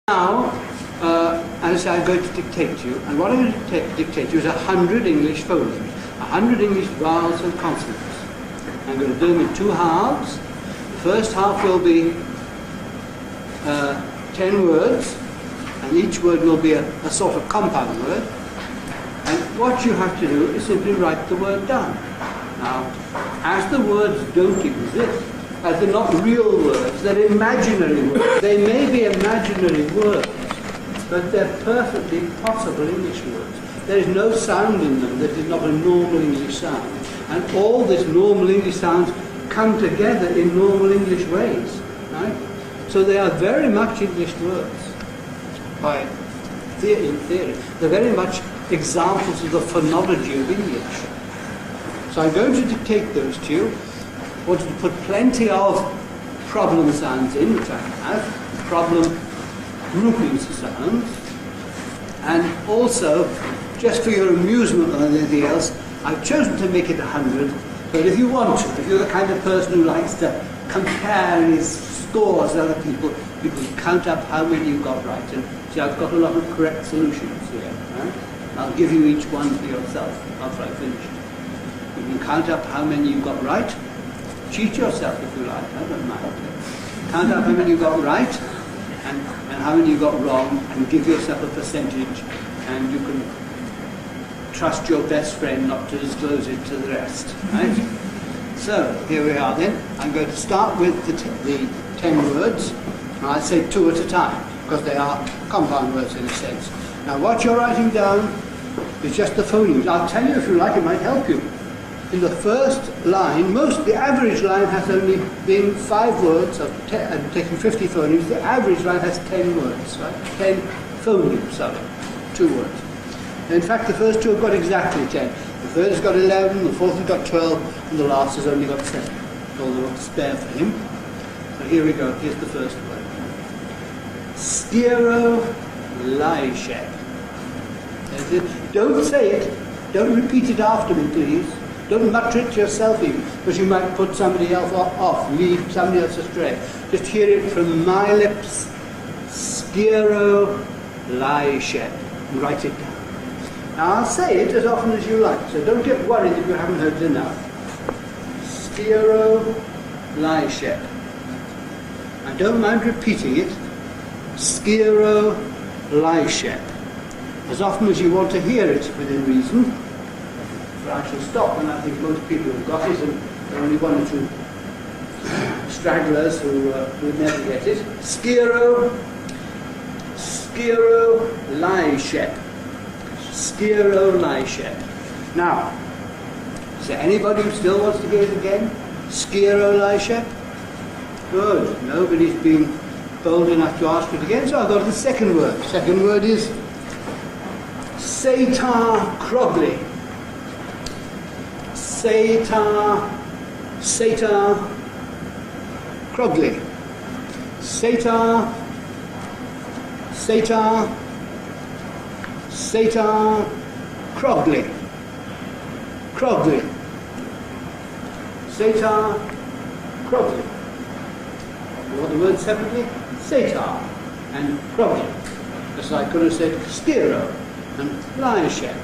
Now, as I'm going to dictate to you, and what I'm going to dictate to you is 100 English phonemes, 100 English vowels and consonants. I'm going to do them in two halves. The first half will be 10 words, and each word will be a sort of compound word. And what you have to do is simply write the word down. Now, as the words don't exist, as they're not real words, they're imaginary words. They may be imaginary words, but they're perfectly possible English words. There is no sound in them that is not a normal English sound. And all these normal English sounds come together in normal English ways. Right? So they are very much English words. In theory. They're very much examples of the phonology of English. So I'm going to dictate those to you. I wanted to put plenty of problem sounds in, which I have, problem groupings of sounds, and also, just for your amusement more than anything else, I've chosen to make it 100, but if you want to, if you're the kind of person who likes to compare his scores with other people, you can count up how many you got right, and see, I've got a lot of correct solutions here. Right? I'll give you each one for yourself after I've finished. You can count up how many you got right. Cheat yourself if you like, I don't mind. Count up how many you got right and how many you got wrong, and give yourself a percentage, and you can trust your best friend not to disclose it to the rest. Right? So, here we are then. I'm going to start with the 10 words, and I'll say 2 at a time, because they are compound words in a sense. Now what you're writing down is just the phonemes. I'll tell you if you like, it might help you. In the first line, the average line has only been 5 words, and taking 50 phonemes, the average line has 10 words, right? 10 phonemes, sorry, 2 words. And in fact, the first 2 have got exactly 10. The third has got 11, the fourth has got 12, and the last has only got 7. Although it's spare for him. So here we go, here's the first word. Skero-lishep. Don't say it, don't repeat it after me, please. Don't mutter it to yourself even, because you might put somebody else off, lead somebody else astray. Just hear it from my lips. Skero-lishep. And write it down. Now I'll say it as often as you like, so don't get worried if you haven't heard it enough. Skero-lishep. And don't mind repeating it. Skero-lishep. As often as you want to hear it within reason. I shall stop, and I think most people have got it, and there are only 1 or 2 stragglers who would never get it. Skero-lishep. Skero-lishep. Now, is there anybody who still wants to get it again? Skero-lishep? Good. Nobody's been bold enough to ask it again, so I'll go to the second word. The second word is Satar-Krogli. Satar-Krogli. Satar-Krogli. Krogli. Satar-Krogli. You want the word separately? Satar and Krogli. Just like I could have said Skero and lishep.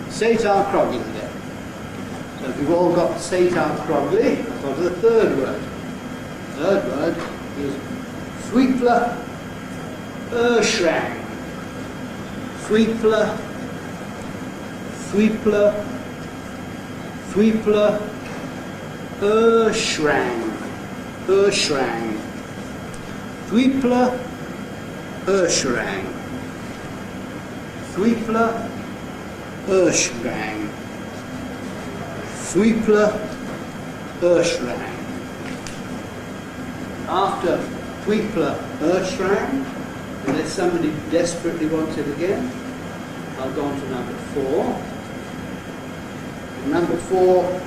Satar-Krogli there. So if you've all got Satar-Krogli, let's go to the third word. The third word is Thweepler-Urshrang. Thweepler-Urshrang. Urshrang. Thweepler-Urshrang. Thweepler-Urshrang. Thweepler-Urshrang. After Thweepler-Urshrang, unless somebody desperately wants it again, I'll go on to number 4. And number 4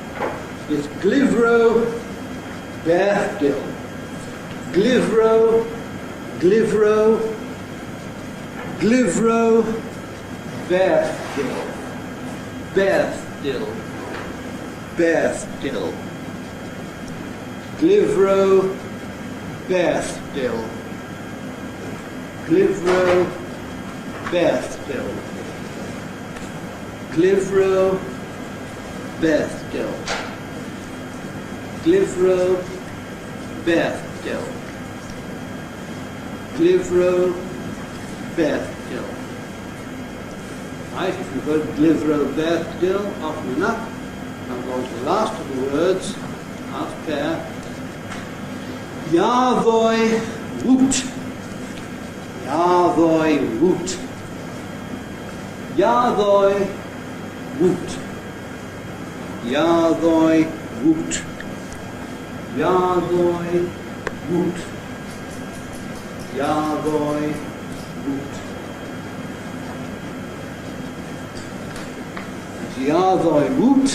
is Glivro-Berthdil. Glivro-Berthdil. Berthdil. Glivro-Berthdil. Glivro, Berthdill. Glivro, Berthdill. Glivro, Berthdill. Glivro, Berthdill. Right, if you've heard Glivro, Berthdill often enough, now go on to the last of the words, last pair. Yavoy, woot. Yavoy, woot. Yavoy, woot. Yavoy, woot. Yavoy, woot. Yavoy, woot. Yavoy, woot.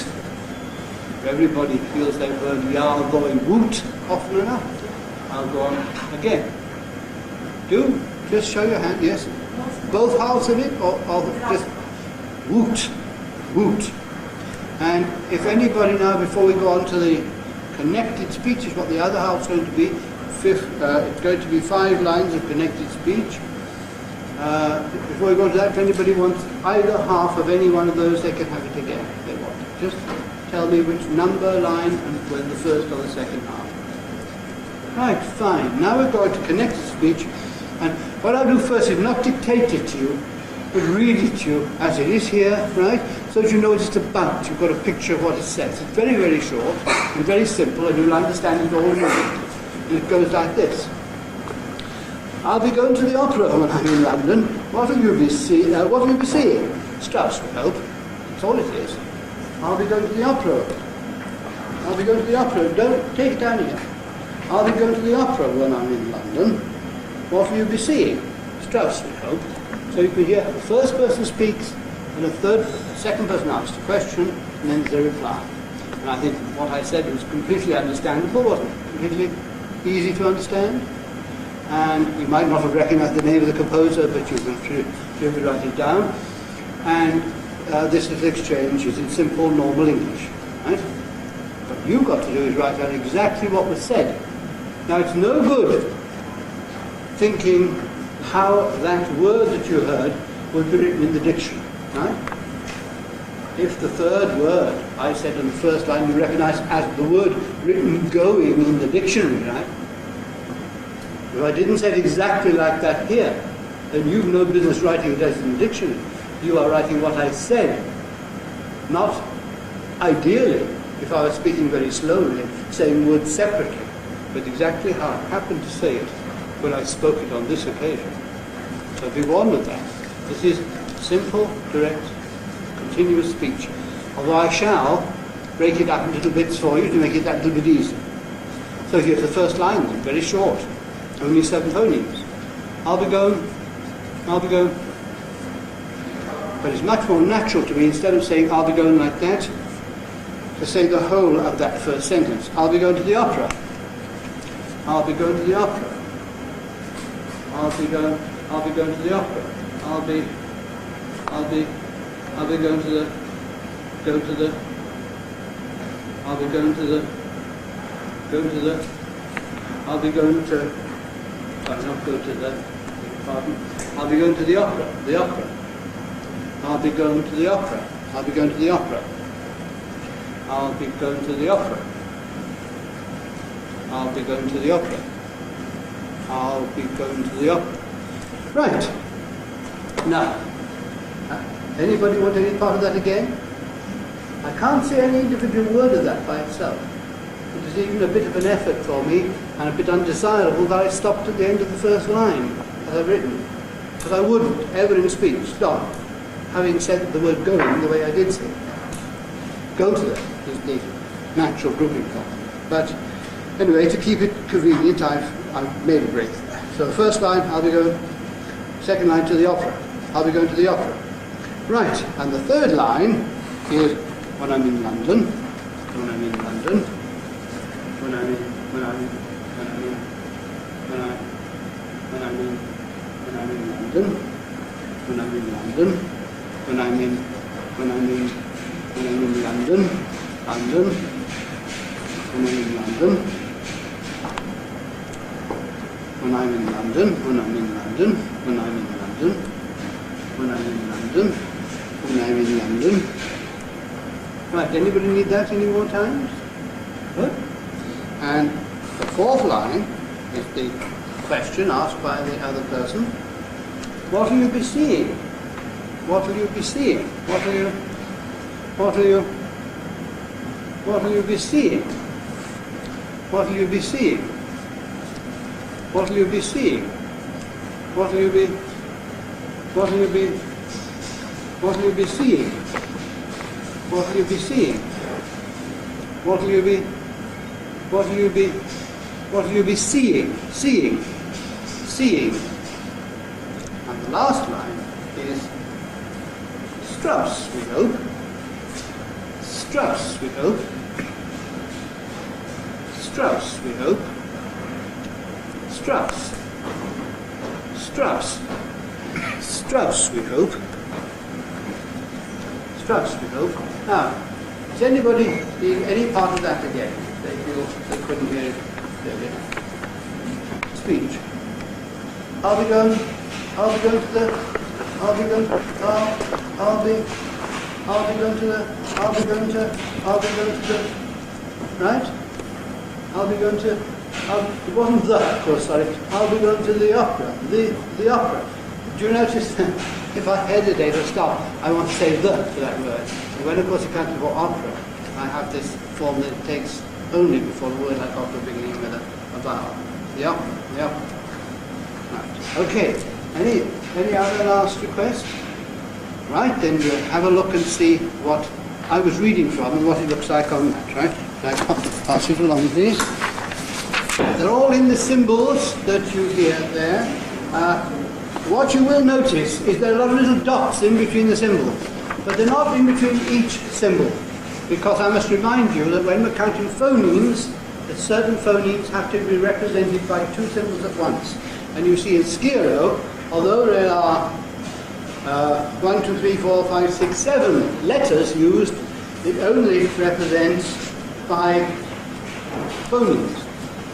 Everybody feels they've heard Yavoy, woot often enough. I'll go on again. Do just show your hand, yes. Both halves of it, or just woot, woot. And if anybody now, before we go on to the connected speech, is what the other half's going to be. It's going to be 5 lines of connected speech. Before we go on to that, if anybody wants either half of any one of those, they can have it again if they want. Just tell me which number, line, and whether the first or the second half. Right, fine. Now we're going to connected speech. And what I'll do first is not dictate it to you, but read it to you as it is here, right? So that you know what it's about. You've got a picture of what it says. It's very, very short and very simple, and you'll understand it all immediately. And it goes like this. I'll be going to the opera when I'm in London. What will you be seeing? Strauss, we hope. That's all it is. I'll be going to the opera. I'll be going to the opera. Don't take it down here. I'll be going to the opera when I'm in London. What will you be seeing? Strauss, we hope. So you can hear the first person speaks, and the second person asks a question, and then there's a reply. And I think what I said was completely understandable, wasn't it? Completely easy to understand. And you might not have recognized the name of the composer, but you can write it down. And this little exchange is in simple, normal English, right? What you've got to do is write down exactly what was said. Now, it's no good thinking how that word that you heard would be written in the dictionary, right? If the third word I said in the first line you recognize as the word written going in the dictionary, right? If I didn't say it exactly like that here, then you've no business writing it as in the dictionary. You are writing what I said, not ideally, if I was speaking very slowly, saying words separately, but exactly how I happened to say it when I spoke it on this occasion. So be warned of that. This is simple, direct, continuous speech. Although I shall break it up into little bits for you to make it that little bit easier. So here's the first line then, very short. Only 7 phonemes. I'll be going. But it's much more natural to me, instead of saying I'll be going like that, to say the whole of that first sentence. I'll be going to the opera. I'll be going to the opera. I'll be going to the opera. I'll be going to the opera. I'll be going to the opera. I'll be going to the opera. I'll be going to the opera. I'll be going to the opera. I'll be going to the opera. Right. Now, anybody want any part of that again? I can't see any individual word of that by itself. It is even a bit of an effort for me, and a bit undesirable that I stopped at the end of the first line, as I've written. Because I wouldn't ever in speech stop, having said the word going the way I did say it. Go to them is the natural grouping form. But anyway, to keep it convenient, I've made a break there. So the first line, I'll be going. Second line, to the opera. I'll be going to the opera. Right, and the third line is when I'm in London. When I'm in London. When I'm in London. When I'm in London. When I'm in London. When I'm in London. When I'm in London. When when I'm in London, when I'm in London, when I'm in London, when I'm in London, when I'm in London. Right, anybody need that any more times? Good. And the fourth line is the question asked by the other person. What will you be seeing? What will you be seeing? What will you be seeing? What will you be seeing? What will you be seeing? What will you be seeing? What will you be seeing? What will you be seeing? Seeing. And the last line is Strauss, we hope. Strauss, we hope. Strauss, we hope. Strauss. Strauss. Strauss, we hope. Strauss, we hope. Now, is anybody seeing any part of that again? They feel they couldn't hear it clearly. Speech. I'll be going to the right? It wasn't the, of course, sorry. I'll be going to the opera. The opera. Do you notice that if I hesitate or stop, I want to say the for that word. And when, of course, it comes before opera, I have this form that it takes only before the word like opera beginning with a vowel. The opera. The opera. Right. Okay. Any other last request? Right, then we'll have a look and see what I was reading from and what it looks like on that, right? I'll pass it along, please. They're all in the symbols that you hear there. What you will notice is there are a lot of little dots in between the symbols, but they're not in between each symbol, because I must remind you that when we're counting phonemes, that certain phonemes have to be represented by two symbols at once. And you see in Sciro, although there are 1, 2, 3, 4, 5, 6, 7 letters used, it only represents 5 phonemes.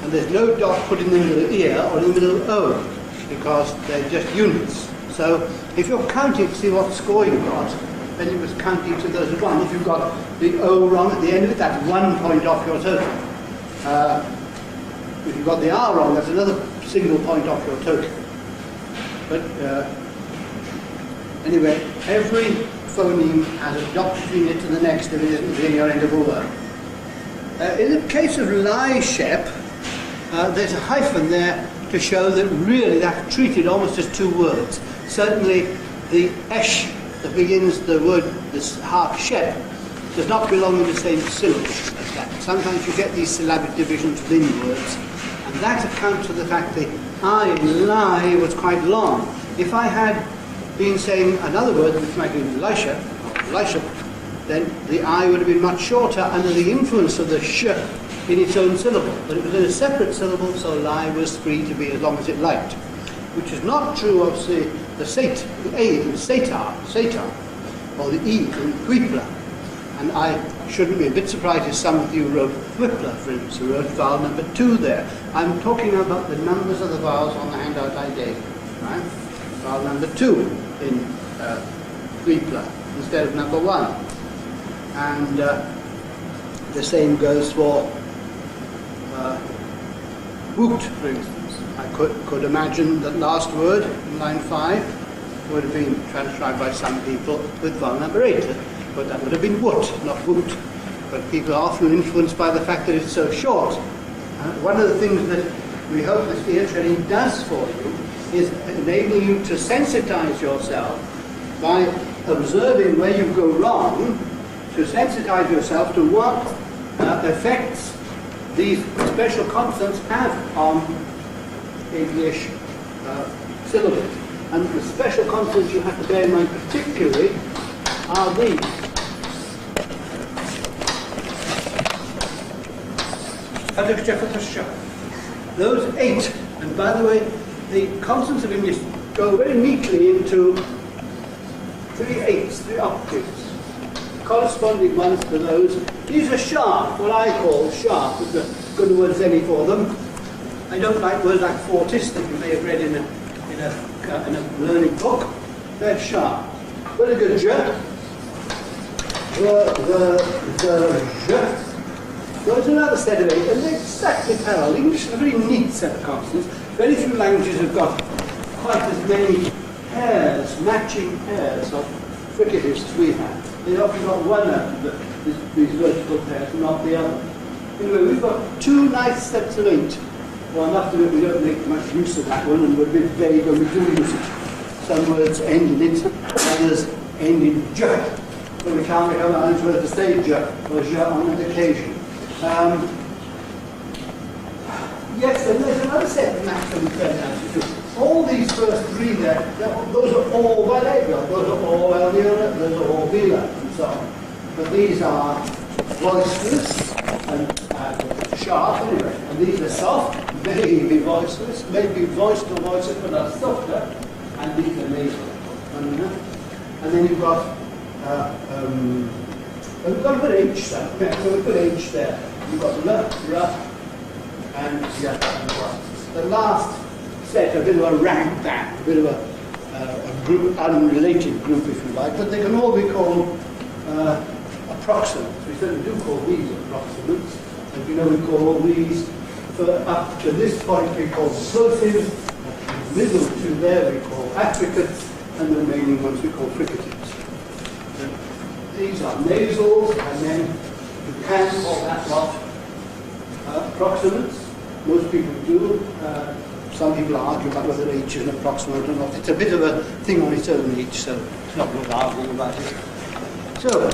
And there's no dot put in the middle of ear or in the middle of O, because they're just units. So if you're counting to see what score you've got, then you must count each of those as one. If you've got the O wrong at the end of it, that's 1 point off your total. If you've got the R wrong, that's another single point off your total. But anyway, every phoneme has a dot between it and the next if it isn't within your end of a word. In the case of Lie-Shep, there's a hyphen there to show that really that's treated almost as 2 words. Certainly the esh that begins the word, this half shep, does not belong in the same syllable as that. Sometimes you get these syllabic divisions within words, and that accounts for the fact that I in lie was quite long. If I had been saying another word, which might be Elisha, then the I would have been much shorter under the influence of the sh in its own syllable. But it was in a separate syllable, so lie was free to be as long as it liked. Which is not true of the sate, the A in satar, or the E in whipla. And I shouldn't be a bit surprised if some of you wrote whipla, for instance, who wrote vowel number 2 there. I'm talking about the numbers of the vowels on the handout I gave, right? Vowel number 2 in whipla instead of number 1. And the same goes for woot, for instance. I could imagine that last word in line 5 would have been transcribed by some people with vowel number 8, but that would have been woot, not woot. But people are often influenced by the fact that it's so short. One of the things that we hope this ear training does for you is enable you to sensitize yourself by observing where you go wrong, to sensitize yourself to what effects these special consonants have on English syllables. And the special consonants you have to bear in mind particularly are these. Those 8, and by the way, the consonants of English go very neatly into 3/8, 3 octaves. Corresponding ones to those. These are sharp, what I call sharp, with the good word as any for them. I don't like words like fortis that you may have read in a learning book. They're sharp. But a good j. There's another set of 8, and they're exactly parallel. English is a very neat set of consonants. Very few languages have got quite as many pairs, matching pairs of fricatives as we have. They've often got one out of these vertical pairs, not the other. Anyway, we've got 2 nice sets of 8. Well, enough to do it, we don't make much use of that one, and we're a bit vague when we do use it. Some words end in it, others end in j. But we can't make other words to say j or j on an occasion. Yes, and there's another set of maximum pronouns. All these first 3 there, those are all bilabial, those are all alveolar, those are all velar, and so on. But these are voiceless and sharp anyway, and these are soft, maybe voiceless, maybe voiced or voiceless, but are softer, and these are nasal. And then you've got, we've got to put H there, so we put H there. You've got L, R, and R. The last set, a bit of a rank back, a bit of a group, unrelated group if you like, but they can all be called approximants. We certainly do call these approximants. As you know, we call all these, up to this point we call plosives, middle to there we call affricates, and the remaining ones we call fricatives. These are nasals, and then you can call that lot approximants. Most people do. Some people argue about whether H is an approximant or not. It's a bit of a thing on its own, H, so it's not worth arguing about it. So,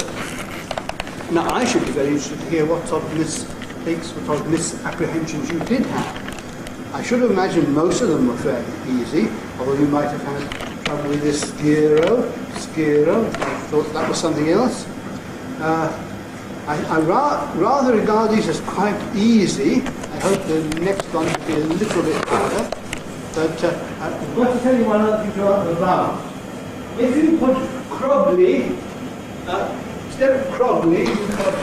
now I should be very interested to hear what sort of mistakes, what sort of misapprehensions you did have. I should have imagined most of them were fairly easy, although you might have had trouble with this sciro. I thought that was something else. I rather regard these as quite easy. I hope the next one will be a little bit harder. But I've got to tell you one other thing about the vowels. If you put Crogley, instead of Crogley, you put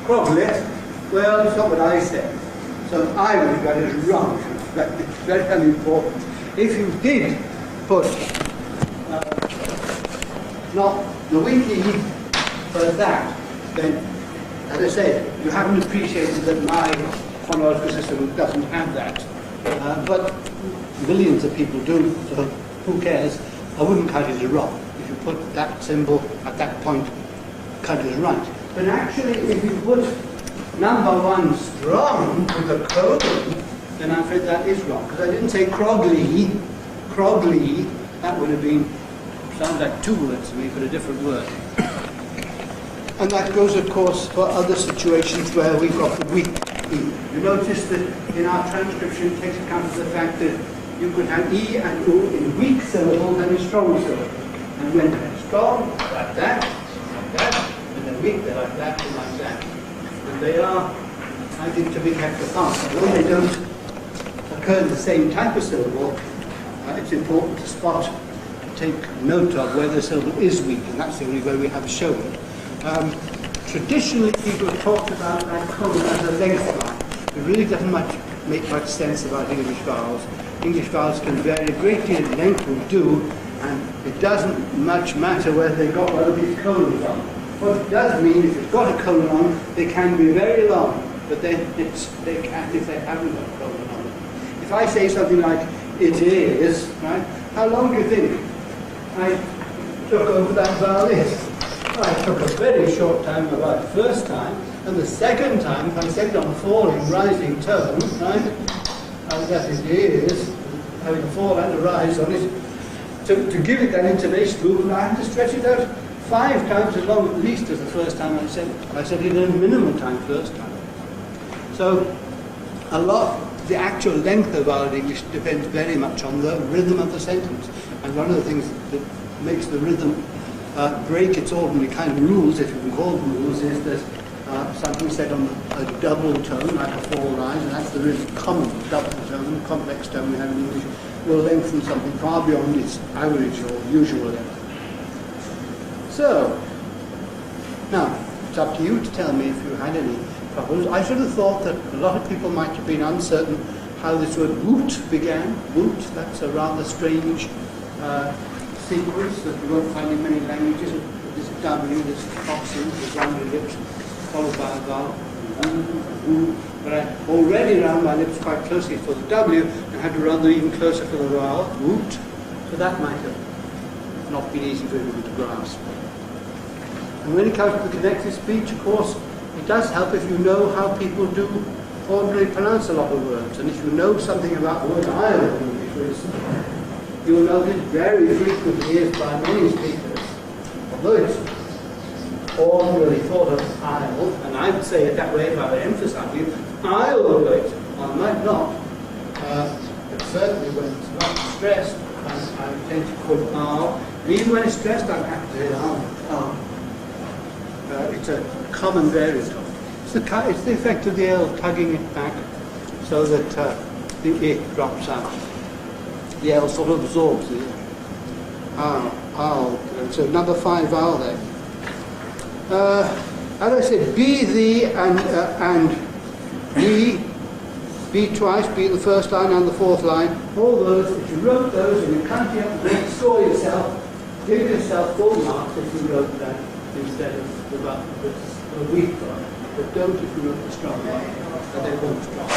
Crogley, well, it's not what I said. So I would regard it as wrong. It's very, very important. If you did put not the wiki for that, then, as I said, you haven't appreciated that my phonological system doesn't have that. But millions of people do, so who cares? I wouldn't count it as wrong. If you put that symbol at that point, count it as right. But actually, if you put number 1 strong with a colon, then I'm afraid that is wrong. Because I didn't say Crogley, that would have been, sounds like 2 words to me, but a different word. And that goes, of course, for other situations where we've got the weak E. You notice that in our transcription it takes account of the fact that you could have E and U in weak syllables and in strong syllables. And when they're strong, like that, and they're weak, they're like that, and like that. And they are, I think, to be kept apart. Although they don't occur in the same type of syllable, it's important to spot, take note of where the syllable is weak, and that's the only way we have shown it. Traditionally, people have talked about that colon as a length line. It really doesn't make much sense about English vowels. English vowels can vary a great deal in length, will do, and it doesn't much matter whether they've got one of these colons on. What it does mean, if it's got a colon on, they can be very long, but then they can't if they haven't got a colon on. If I say something like, it is, right, how long do you think I took over that vowel is? I took a very short time about the first time, and the second time, if I said it on a falling, rising tone, right, that it is, having a fall and a rise on it, to give it that intonation movement, I had to stretch it out 5 times as long at least as the first time I said it. I said it in a minimum time first time. So, the actual length of our English depends very much on the rhythm of the sentence. And one of the things that makes the rhythm break its ordinary kind of rules, if you can call them rules, is that something said on a double tone, like a fall rise, and that's the really common double tone, complex tone we have in English, will lengthen something far beyond its average or usual length. So, now, It's up to you to tell me if you had any problems. I should have thought that a lot of people might have been uncertain how this word woot began. Woot, that's a rather strange sequence that you won't find in many languages. This W, this toxin, the rounded lips, followed by a vowel. But I already round my lips quite closely for the W and had to run them even closer for the vowel. Woot. So that might have not been easy for everyone to grasp. And when it comes to the connected speech, of course, it does help if you know how people do ordinarily pronounce a lot of words. And if you know something about the word I'll in English, for instance, you will notice very frequently used by many speakers, although it's ordinarily thought of I'll, and I would say it that way if I were emphasizing it, I'll do it. I might not, but certainly when it's not stressed, I tend to put R. And even when it's stressed, I'm happy to say R. It's a common variant of it. It's the effect of the L tugging it back so that the I drops out. The L sort of absorbs the R. So number 5 vowel there. As I said, be, the, and be. Be twice, be the first line and the fourth line. All those, if you wrote those and you counted up and score yourself, give yourself full marks if you wrote that instead of the weak one. But don't if you wrote the strong one, but they won't strong.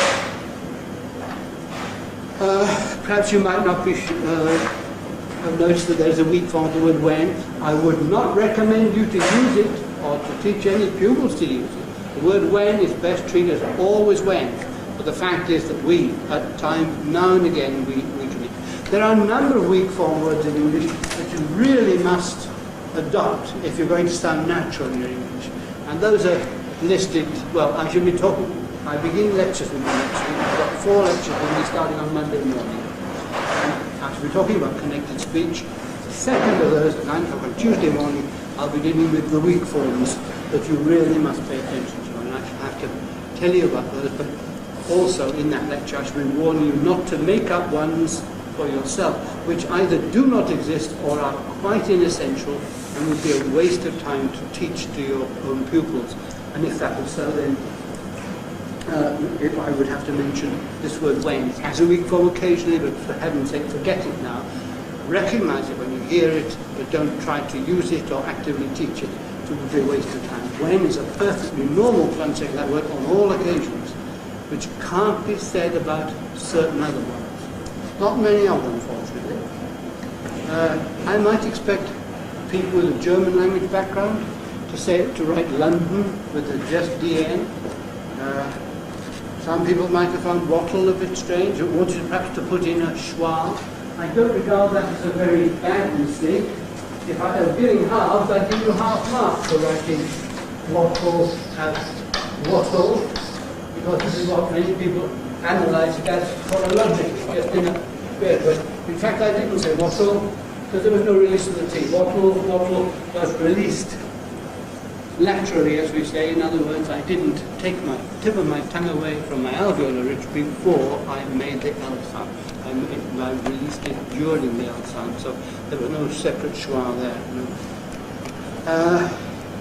Perhaps you might not be have noticed that there's a weak form of the word when. I would not recommend you to use it or to teach any pupils to use it. The word when is best treated as always when. But the fact is that we, at times, now and again, we can. There are a number of weak form words in English that you really must adopt if you're going to sound natural in your English. And those are listed, well, I should be talking, I begin lectures with you next week. I've got 4 lectures with me starting on Monday morning. And I should be talking about connected speech. The second of those, at 9 o'clock on Tuesday morning, I'll be dealing with the weak forms that you really must pay attention to. And I shall have to tell you about those, but also in that lecture I should be warning you not to make up ones for yourself which either do not exist or are quite inessential and would be a waste of time to teach to your own pupils. And if that was so, then if I would have to mention this word when. It has a weak form occasionally, but for heaven's sake, forget it now. Recognize it when you hear it, but don't try to use it or actively teach it. It would be a waste of time. When is a perfectly normal pronunciation of that word on all occasions, which can't be said about certain other words. Not many of them, fortunately. I might expect people with a German language background to write London with just DN. Some people might have found wattle a bit strange, or wanted perhaps to put in a schwa. I don't regard that as a very bad mistake. If I was giving halves, I'd give you half marks for writing wattle as wattle. Because this is what many people analyze it as chronologically, just in a bit. But in fact, I didn't say wattle, because there was no release of the T. Wattle was released laterally, as we say. In other words, I didn't take my tip of my tongue away from my alveolar ridge before I made the L sound. I released it during the L sound, so there was no separate schwa there. No.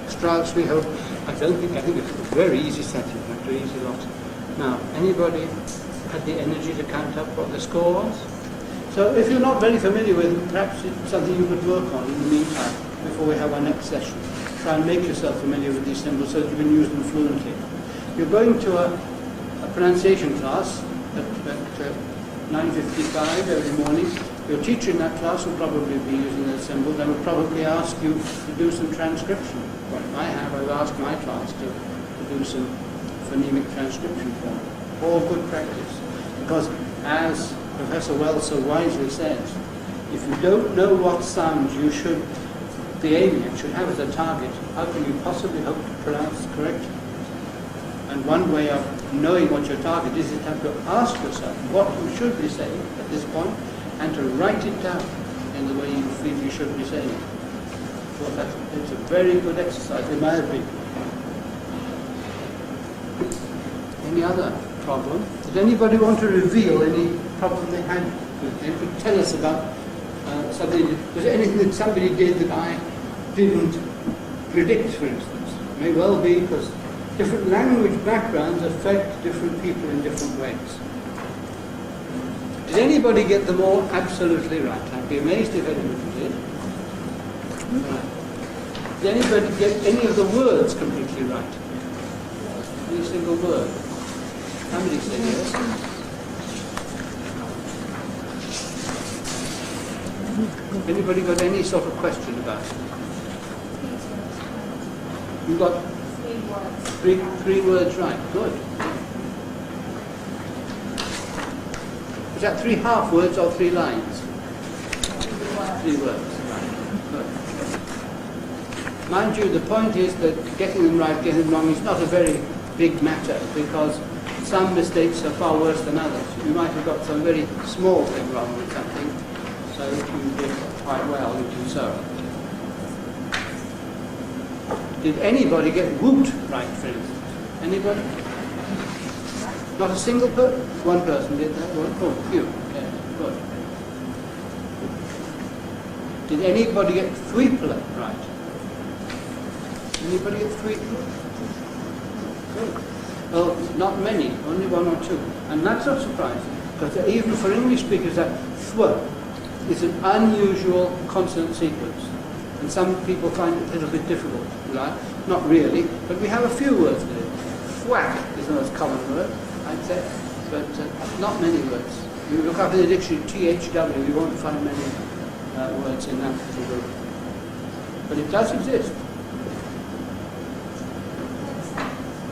Strauss, we hope. I think it's a very easy setting. Easy lot. Now, anybody had the energy to count up what the score was? So if you're not very familiar with it, perhaps it's something you could work on in the meantime before we have our next session. Try and make yourself familiar with these symbols so that you can use them fluently. You're going to a pronunciation class at 9:55 every morning. Your teacher in that class will probably be using those symbols and will probably ask you to do some transcription. Well, I've asked my class to do some phonemic transcription form. All good practice. Because as Professor Wells so wisely says, if you don't know what sounds you should be aiming at, should have as a target, how can you possibly hope to pronounce correctly? And one way of knowing what your target is to have to ask yourself what you should be saying at this point and to write it down in the way you feel you should be saying it. Well, it's a very good exercise in my opinion. Any other problem? Did anybody want to reveal any problem they had with it? Could tell us about something. Was there anything that somebody did that I didn't predict, for instance? May well be, because different language backgrounds affect different people in different ways. Did anybody get them all absolutely right? I'd be amazed if anybody did. Right. Did anybody get any of the words completely right? Any single word? How many say yes? Anybody got any sort of question about it? You got 3 words. Three words right. Good. Is that 3 half words or 3 lines? 3 words. Right. Good. Mind you, the point is that getting them right, getting them wrong is not a very big matter, because some mistakes are far worse than others. You might have got some very small thing wrong with something, so if you did quite well, you do so. Did anybody get woot right, for instance? Anybody? Not a single person? One person did that? Oh, few. Yeah, good. Did anybody get thweepler right? Anybody get thweepler? Good. Well, not many, only 1 or 2. And that's not surprising, because even for English speakers, that thw is an unusual consonant sequence. And some people find it a little bit difficult, right? Not really, but we have a few words with it. Thwack is the most common word, I'd say, but not many words. You look up in the dictionary, THW, you won't find many words in that little group. But it does exist.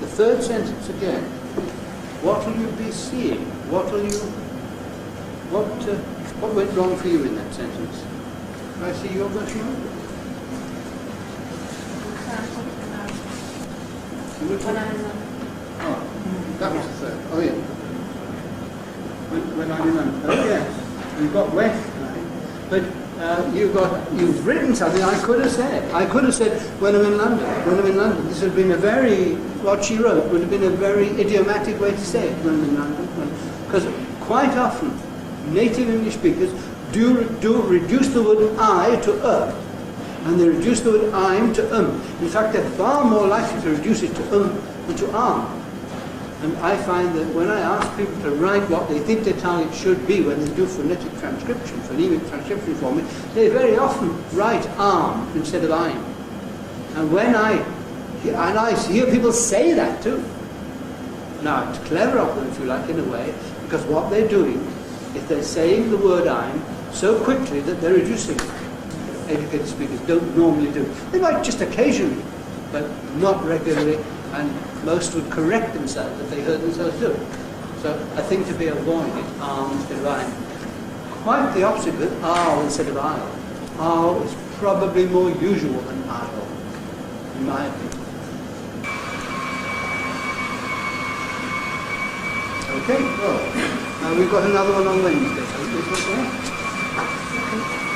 The third sentence again. What will you be seeing? What went wrong for you in that sentence? Can I see your version of it? When I'm in London. Oh, that was the third. Oh, yeah. When I'm in London. Oh, yes. You've got wet, right? But you've written something I could have said. I could have said, when I'm in London. When I'm in London. This would have been a very, what she wrote would have been a very idiomatic way to say it, when I'm in London. Because quite often, native English speakers do reduce the word I to and they reduce the word I'm to In fact, they're far more likely to reduce it to than to And I find that when I ask people to write what they think their target should be when they do phonetic transcription, phonemic transcription for me, they very often write instead of I'm. And when I hear people say that too. Now, it's clever of them, if you like, in a way, because what they're doing is they're saying the word I'm so quickly that they're reducing it. Educated speakers don't normally do. They might just occasionally, but not regularly, and most would correct themselves if they heard themselves do it. So a thing to be avoided, instead of I'm. Quite the opposite of it, instead of I'll. Is probably more usual than I'll, in my opinion. Okay, well, we've got another one on Wednesday. So this one there.